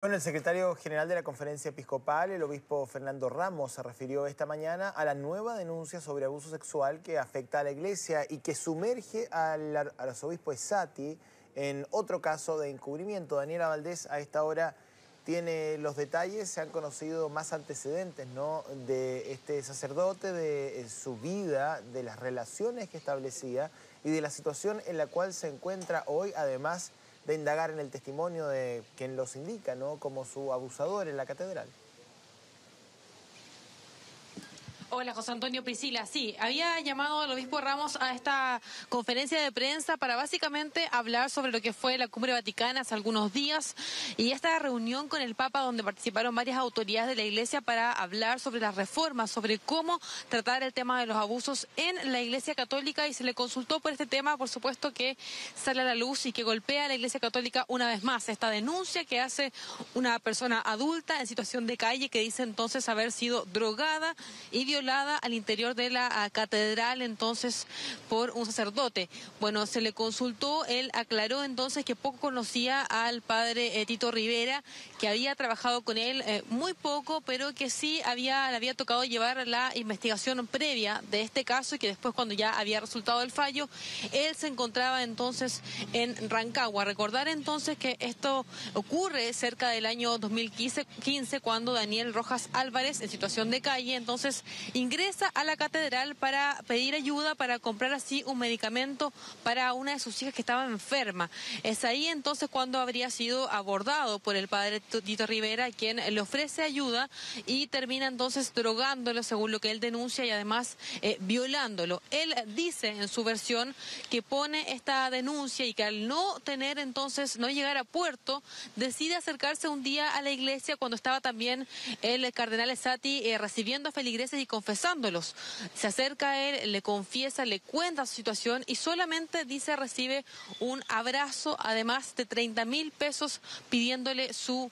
Bueno, el secretario general de la Conferencia Episcopal, el obispo Fernando Ramos, se refirió esta mañana a la nueva denuncia sobre abuso sexual que afecta a la Iglesia y que sumerge al arzobispo Esati en otro caso de encubrimiento. Daniela Valdés a esta hora tiene los detalles. Se han conocido más antecedentes, ¿no?, de este sacerdote, de su vida, de las relaciones que establecía y de la situación en la cual se encuentra hoy, además de indagar en el testimonio de quien los indica, ¿no?, como su abusador en la catedral. Hola, José Antonio, Priscila. Sí, había llamado al obispo Ramos a esta conferencia de prensa para básicamente hablar sobre lo que fue la Cumbre Vaticana hace algunos días y esta reunión con el Papa donde participaron varias autoridades de la Iglesia para hablar sobre las reformas, sobre cómo tratar el tema de los abusos en la Iglesia Católica, y se le consultó por este tema, por supuesto, que sale a la luz y que golpea a la Iglesia Católica una vez más. Esta denuncia que hace una persona adulta en situación de calle que dice entonces haber sido drogada y violada al interior de la catedral entonces por un sacerdote. Bueno, se le consultó, él aclaró entonces que poco conocía al padre Tito Rivera, que había trabajado con él muy poco, pero que sí le había tocado llevar la investigación previa de este caso y que después, cuando ya había resultado el fallo, él se encontraba entonces en Rancagua. Recordar entonces que esto ocurre cerca del año 2015 cuando Daniel Rojas Álvarez, en situación de calle, entonces ingresa a la catedral para pedir ayuda para comprar así un medicamento para una de sus hijas que estaba enferma. Es ahí entonces cuando habría sido abordado por el padre Tito Rivera, quien le ofrece ayuda y termina entonces drogándolo, según lo que él denuncia, y además violándolo. Él dice en su versión que pone esta denuncia y que al no llegar a puerto, decide acercarse un día a la iglesia cuando estaba también el cardenal Esati recibiendo a feligreses y confesándolos. Se acerca a él, le confiesa, le cuenta su situación y solamente dice recibe un abrazo, además de 30.000 pesos, pidiéndole su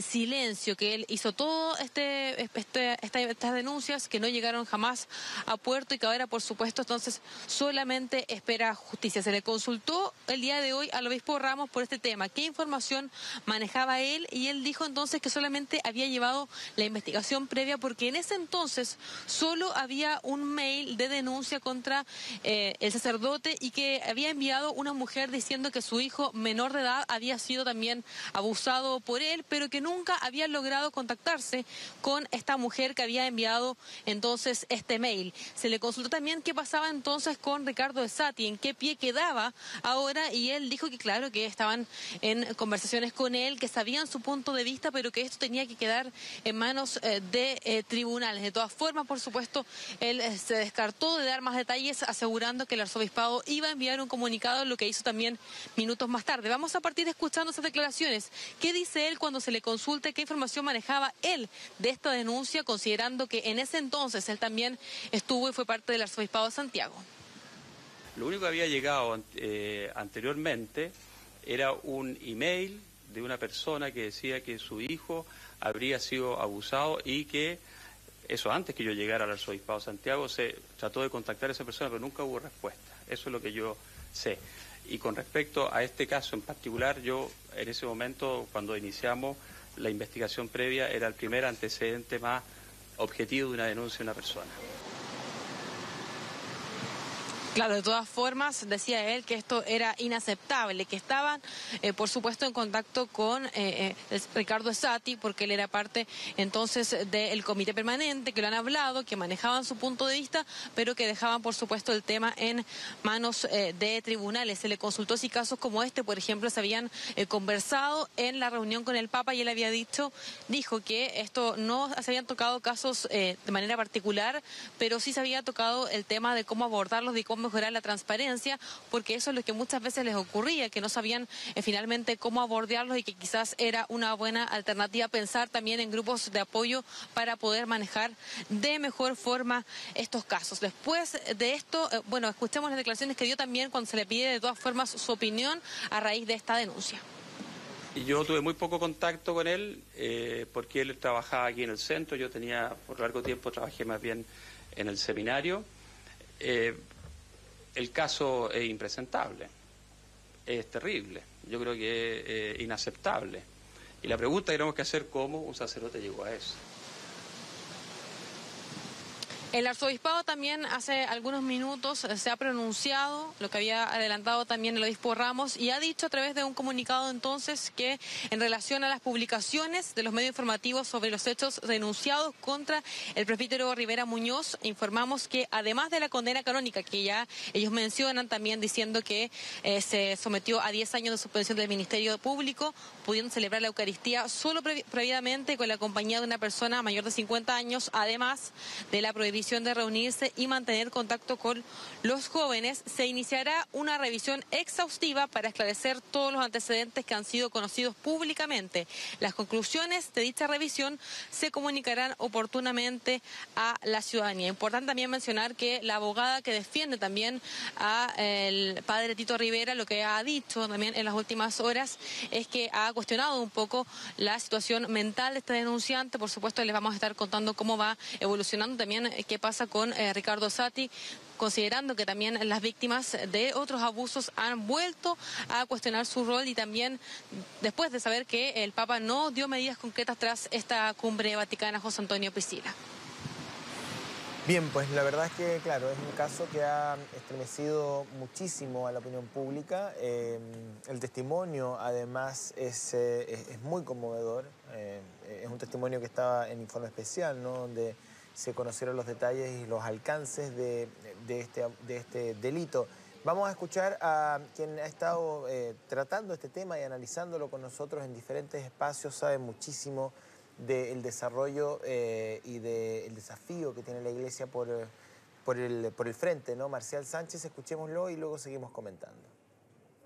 silencio, que él hizo todo estas denuncias que no llegaron jamás a puerto y que ahora, por supuesto, entonces solamente espera justicia. Se le consultó el día de hoy al obispo Ramos por este tema, qué información manejaba él, y él dijo entonces que solamente había llevado la investigación previa porque en ese entonces solo había un mail de denuncia contra el sacerdote y que había enviado una mujer diciendo que su hijo menor de edad había sido también abusado por él, pero que nunca había logrado contactarse con esta mujer que había enviado entonces este mail. Se le consultó también qué pasaba entonces con Ricardo Esati, en qué pie quedaba ahora, y él dijo que claro, que estaban en conversaciones con él, que sabían su punto de vista, pero que esto tenía que quedar en manos de tribunales. De todas formas, por supuesto, él se descartó de dar más detalles, asegurando que el arzobispado iba a enviar un comunicado, lo que hizo también minutos más tarde. Vamos a partir escuchando esas declaraciones. ¿Qué dice él cuando se le consulte qué información manejaba él de esta denuncia, considerando que en ese entonces él también estuvo y fue parte del arzobispado de Santiago? Lo único que había llegado anteriormente era un email de una persona que decía que su hijo habría sido abusado y que, eso antes que yo llegara al arzobispado de Santiago, se trató de contactar a esa persona, pero nunca hubo respuesta. Eso es lo que yo sé. Y con respecto a este caso en particular, yo en ese momento, cuando iniciamos la investigación previa, era el primer antecedente más objetivo de una denuncia de una persona. Claro, de todas formas, decía él que esto era inaceptable, que estaban, por supuesto, en contacto con Ricardo Esati, porque él era parte entonces del comité permanente, que lo han hablado, que manejaban su punto de vista, pero que dejaban, por supuesto, el tema en manos de tribunales. Se le consultó si casos como este, por ejemplo, se habían conversado en la reunión con el Papa, y él dijo que esto no se habían tocado casos de manera particular, pero sí se había tocado el tema de cómo abordarlos, de cómo mejorar la transparencia, porque eso es lo que muchas veces les ocurría, que no sabían finalmente cómo abordarlos, y que quizás era una buena alternativa pensar también en grupos de apoyo para poder manejar de mejor forma estos casos. Después de esto, bueno, escuchemos las declaraciones que dio también cuando se le pide de todas formas su opinión a raíz de esta denuncia. Yo tuve muy poco contacto con él porque él trabajaba aquí en el centro, yo por largo tiempo trabajé más bien en el seminario. El caso es impresentable, es terrible, yo creo que es inaceptable. Y la pregunta que tenemos que hacer, ¿cómo un sacerdote llegó a eso? El arzobispado también hace algunos minutos se ha pronunciado, lo que había adelantado también el obispo Ramos, y ha dicho a través de un comunicado entonces que en relación a las publicaciones de los medios informativos sobre los hechos denunciados contra el presbítero Rivera Muñoz, informamos que además de la condena canónica que ya ellos mencionan, también diciendo que se sometió a 10 años de suspensión del Ministerio Público, pudiendo celebrar la Eucaristía solo previamente con la compañía de una persona mayor de 50 años, además de la prohibición de reunirse y mantener contacto con los jóvenes, se iniciará una revisión exhaustiva para esclarecer todos los antecedentes que han sido conocidos públicamente. Las conclusiones de dicha revisión se comunicarán oportunamente a la ciudadanía. Importante también mencionar que la abogada que defiende también al padre Tito Rivera, lo que ha dicho también en las últimas horas es que ha cuestionado un poco la situación mental de este denunciante. Por supuesto, les vamos a estar contando cómo va evolucionando también qué pasa con Ricardo Sati, considerando que también las víctimas de otros abusos han vuelto a cuestionar su rol y también después de saber que el Papa no dio medidas concretas tras esta cumbre vaticana. José Antonio Piscila. Bien, pues la verdad es que, claro, es un caso que ha estremecido muchísimo a la opinión pública. El testimonio, además, es muy conmovedor. Es un testimonio que estaba en informe especial, ¿no?, donde se conocieron los detalles y los alcances de este delito. Vamos a escuchar a quien ha estado tratando este tema y analizándolo con nosotros en diferentes espacios, sabe muchísimo del desarrollo y del desafío que tiene la Iglesia por el frente, ¿no? Marcial Sánchez, escuchémoslo y luego seguimos comentando.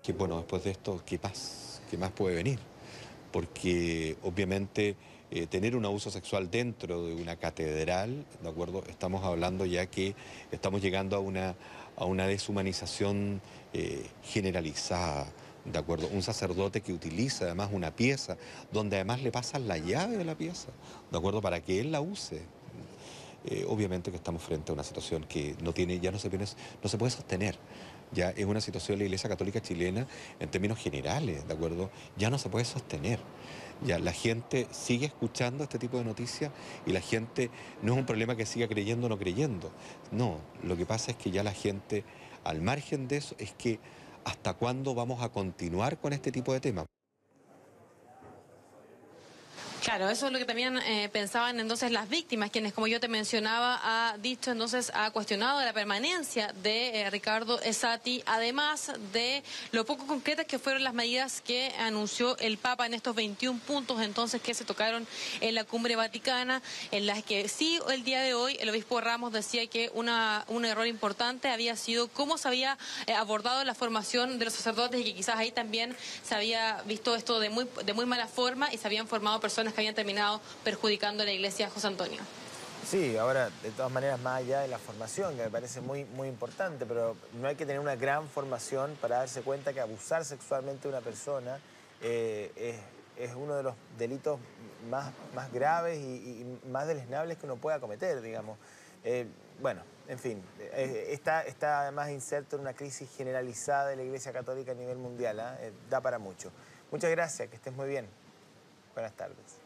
Que bueno, después de esto, ¿qué más puede venir? Porque obviamente tener un abuso sexual dentro de una catedral, ¿de acuerdo? Estamos hablando ya que estamos llegando a una deshumanización generalizada, ¿de acuerdo? Un sacerdote que utiliza además una pieza, donde además le pasan la llave de la pieza, ¿de acuerdo? Para que él la use. Obviamente que estamos frente a una situación que no se puede sostener. Ya es una situación de la Iglesia Católica chilena en términos generales, ¿de acuerdo? Ya no se puede sostener. Ya la gente sigue escuchando este tipo de noticias y la gente no es un problema que siga creyendo o no creyendo. No, lo que pasa es que ya la gente, al margen de eso, es que ¿hasta cuándo vamos a continuar con este tipo de temas? Claro, eso es lo que también pensaban entonces las víctimas, quienes, como yo te mencionaba, ha cuestionado la permanencia de Ricardo Sati, además de lo poco concretas que fueron las medidas que anunció el Papa en estos 21 puntos entonces que se tocaron en la cumbre vaticana, en las que sí el día de hoy el obispo Ramos decía que un error importante había sido cómo se había abordado la formación de los sacerdotes y que quizás ahí también se había visto esto de muy mala forma y se habían formado personas que habían terminado perjudicando a la Iglesia. José Antonio. Sí, ahora, de todas maneras, más allá de la formación, que me parece muy, muy importante, pero no hay que tener una gran formación para darse cuenta que abusar sexualmente de una persona es uno de los delitos más graves y más deleznables que uno pueda cometer, digamos. Bueno, en fin, está además inserto en una crisis generalizada de la Iglesia Católica a nivel mundial, ¿eh? Da para mucho. Muchas gracias, que estés muy bien. Buenas tardes.